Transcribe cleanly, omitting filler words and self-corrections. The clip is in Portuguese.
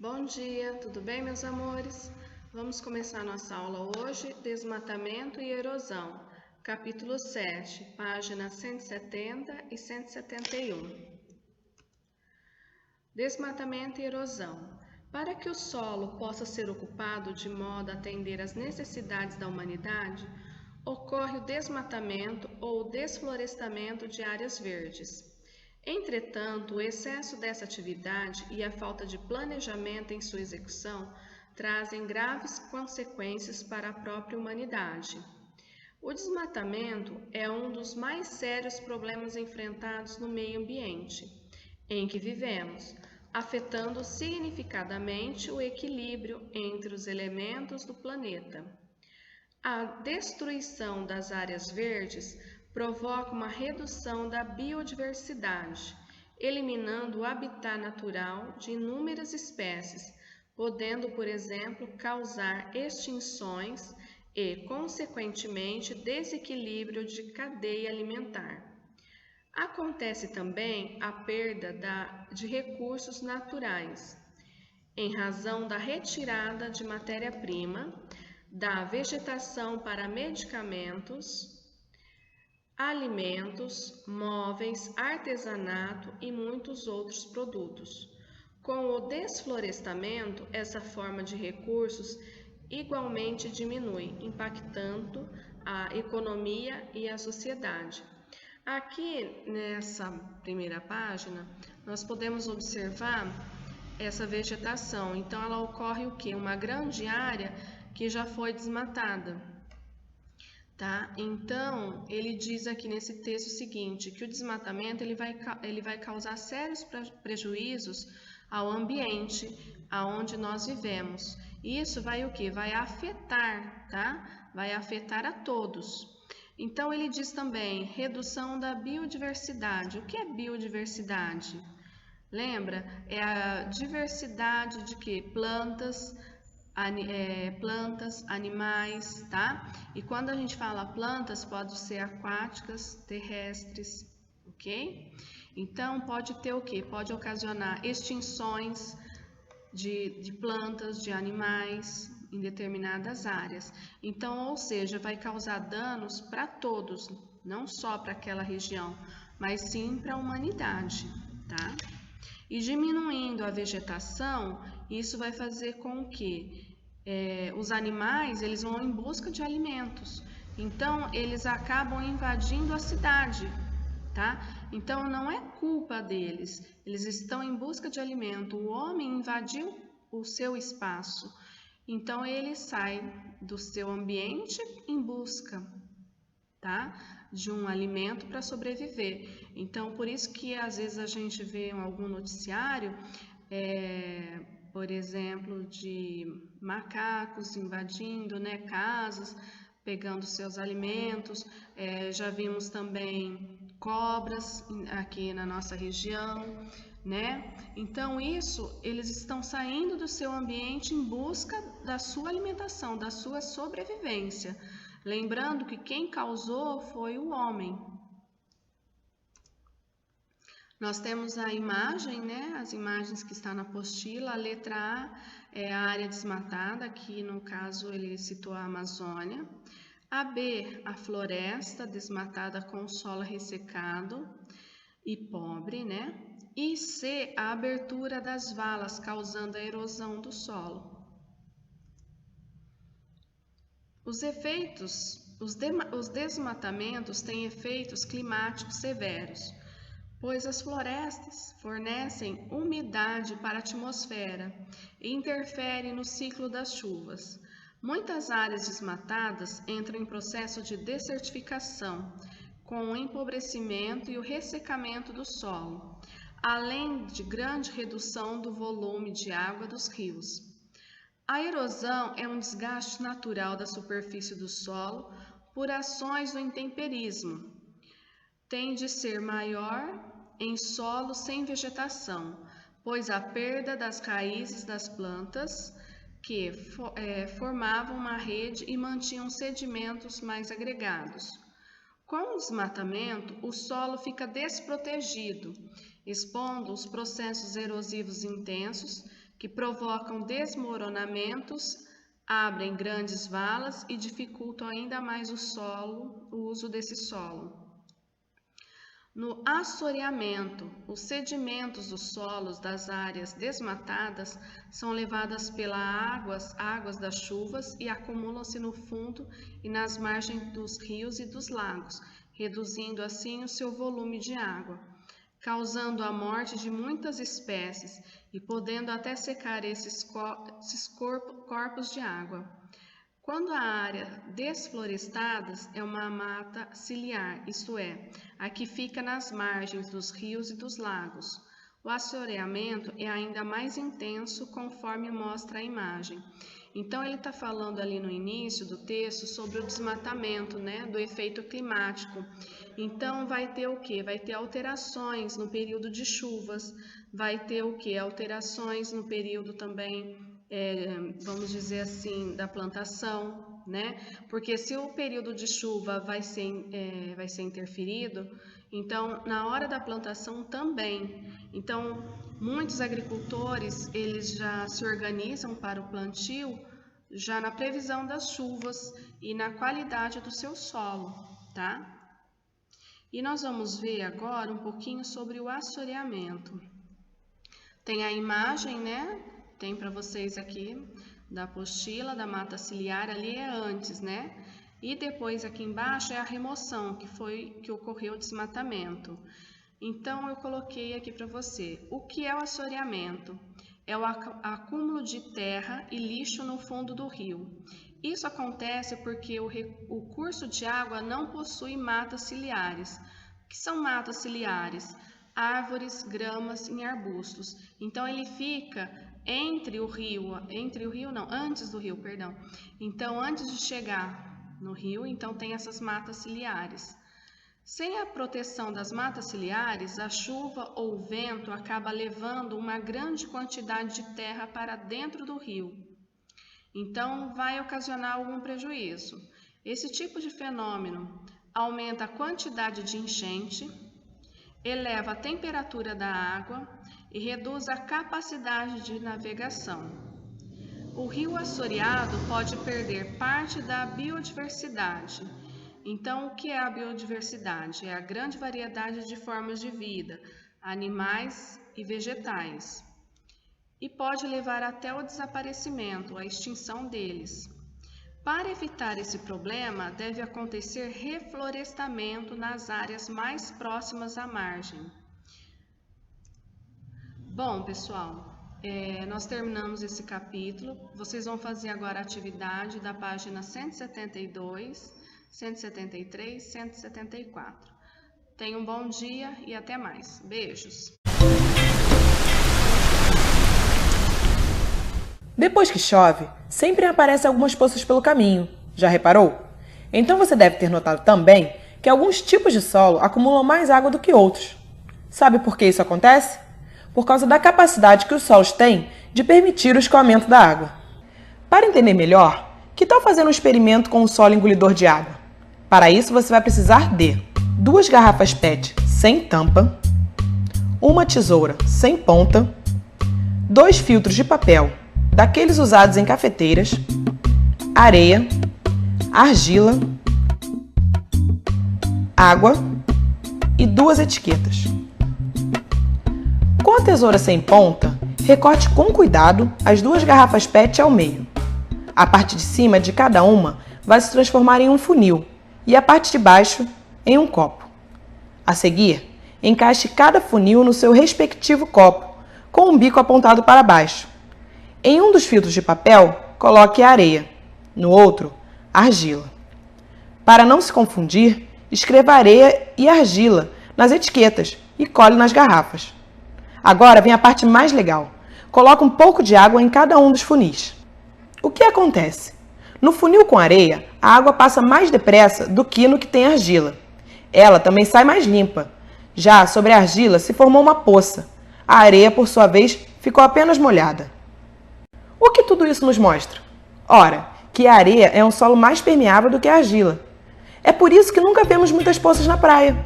Bom dia, tudo bem, meus amores? Vamos começar nossa aula hoje, Desmatamento e Erosão, capítulo 7, páginas 170 e 171. Desmatamento e erosão. Para que o solo possa ser ocupado de modo a atender às necessidades da humanidade, ocorre o desmatamento ou desflorestamento de áreas verdes. Entretanto, o excesso dessa atividade e a falta de planejamento em sua execução trazem graves consequências para a própria humanidade. O desmatamento é um dos mais sérios problemas enfrentados no meio ambiente em que vivemos, afetando significativamente o equilíbrio entre os elementos do planeta. A destruição das áreas verdes provoca uma redução da biodiversidade, eliminando o habitat natural de inúmeras espécies, podendo, por exemplo, causar extinções e, consequentemente, desequilíbrio de cadeia alimentar. Acontece também a perda de recursos naturais, em razão da retirada de matéria-prima, da vegetação para medicamentos, alimentos, móveis, artesanato e muitos outros produtos. Com o desflorestamento, essa forma de recursos igualmente diminui, impactando a economia e a sociedade. Aqui nessa primeira página, nós podemos observar essa vegetação. Então, ela ocorre o quê? Uma grande área que já foi desmatada. Tá? Então, ele diz aqui nesse texto o seguinte, que o desmatamento ele vai causar sérios prejuízos ao ambiente aonde nós vivemos. Isso vai o quê? Vai afetar, tá? Vai afetar a todos. Então, ele diz também, redução da biodiversidade. O que é biodiversidade? Lembra? É a diversidade de quê? Plantas, animais, tá? E quando a gente fala plantas, pode ser aquáticas, terrestres, ok? Então, pode ter o quê? Pode ocasionar extinções de plantas, de animais em determinadas áreas. Então, ou seja, vai causar danos para todos, não só para aquela região, mas sim para a humanidade, tá? E diminuindo a vegetação, isso vai fazer com que os animais eles vão em busca de alimentos. Então, eles acabam invadindo a cidade, tá? Então, não é culpa deles. Eles estão em busca de alimento. O homem invadiu o seu espaço. Então, ele sai do seu ambiente em busca, tá? De um alimento para sobreviver. Então, por isso que às vezes a gente vê em algum noticiário, por exemplo, de macacos invadindo, né, casas, pegando seus alimentos. Já vimos também cobras aqui na nossa região, né? Então, isso, eles estão saindo do seu ambiente em busca da sua alimentação, da sua sobrevivência. Lembrando que quem causou foi o homem. Nós temos a imagem, né? As imagens que estão na apostila. A letra A é a área desmatada, aqui no caso ele citou a Amazônia. A B, a floresta desmatada com solo ressecado e pobre, né? E C, a abertura das valas causando a erosão do solo. Os desmatamentos têm efeitos climáticos severos, pois as florestas fornecem umidade para a atmosfera e interferem no ciclo das chuvas. Muitas áreas desmatadas entram em processo de desertificação, com o empobrecimento e o ressecamento do solo, além de grande redução do volume de água dos rios. A erosão é um desgaste natural da superfície do solo por ações do intemperismo. Tem de ser maior em solos sem vegetação, pois a perda das raízes das plantas que formavam uma rede e mantinham sedimentos mais agregados. Com o desmatamento, o solo fica desprotegido, expondo os processos erosivos intensos que provocam desmoronamentos, abrem grandes valas e dificultam ainda mais o uso desse solo. No assoreamento, os sedimentos dos solos das áreas desmatadas são levadas pelas águas das chuvas e acumulam-se no fundo e nas margens dos rios e dos lagos, reduzindo assim o seu volume de água, causando a morte de muitas espécies e podendo até secar esses corpos de água. Quando a área desflorestada é uma mata ciliar, isto é, a que fica nas margens dos rios e dos lagos. O assoreamento é ainda mais intenso conforme mostra a imagem. Então ele está falando ali no início do texto sobre o desmatamento, né, do efeito climático. Então vai ter o quê? Vai ter alterações no período de chuvas, vai ter o quê? Alterações no período também, vamos dizer assim, da plantação, né? Porque se o período de chuva vai ser interferido, então na hora da plantação também. Então muitos agricultores, eles já se organizam para o plantio já na previsão das chuvas e na qualidade do seu solo, tá? E nós vamos ver agora um pouquinho sobre o assoreamento. Tem a imagem, né? Tem para vocês aqui da apostila da mata ciliar, ali é antes, né? E depois aqui embaixo é a remoção, que ocorreu o desmatamento. Então eu coloquei aqui para você. O que é o assoreamento? É o acúmulo de terra e lixo no fundo do rio. Isso acontece porque o curso de água não possui matas ciliares. O que são matas ciliares? Árvores, gramas e arbustos. Então ele fica antes do rio, perdão. Então antes de chegar no rio, então tem essas matas ciliares. Sem a proteção das matas ciliares, a chuva ou o vento acaba levando uma grande quantidade de terra para dentro do rio. Então vai ocasionar algum prejuízo. Esse tipo de fenômeno aumenta a quantidade de enchente, eleva a temperatura da água e reduz a capacidade de navegação. O rio assoreado pode perder parte da biodiversidade. Então, o que é a biodiversidade? É a grande variedade de formas de vida, animais e vegetais. E pode levar até o desaparecimento, a extinção deles. Para evitar esse problema, deve acontecer reflorestamento nas áreas mais próximas à margem. Bom, pessoal, nós terminamos esse capítulo. Vocês vão fazer agora a atividade da página 172, 173, 174. Tenham um bom dia e até mais. Beijos! Depois que chove, sempre aparecem algumas poças pelo caminho. Já reparou? Então você deve ter notado também que alguns tipos de solo acumulam mais água do que outros. Sabe por que isso acontece? Por causa da capacidade que os solos têm de permitir o escoamento da água. Para entender melhor, que tal fazer um experimento com um solo engolidor de água? Para isso você vai precisar de 2 garrafas PET sem tampa, uma tesoura sem ponta, 2 filtros de papel, daqueles usados em cafeteiras, areia, argila, água e 2 etiquetas. Com a tesoura sem ponta, recorte com cuidado as 2 garrafas PET ao meio. A parte de cima de cada uma vai se transformar em um funil e a parte de baixo em um copo. A seguir, encaixe cada funil no seu respectivo copo, com um bico apontado para baixo. Em um dos filtros de papel, coloque a areia, no outro, a argila. Para não se confundir, escreva areia e argila nas etiquetas e cole nas garrafas. Agora vem a parte mais legal. Coloque um pouco de água em cada um dos funis. O que acontece? No funil com areia, a água passa mais depressa do que no que tem argila. Ela também sai mais limpa. Já sobre a argila se formou uma poça. A areia, por sua vez, ficou apenas molhada. O que tudo isso nos mostra? Ora, que a areia é um solo mais permeável do que a argila. É por isso que nunca vemos muitas poças na praia.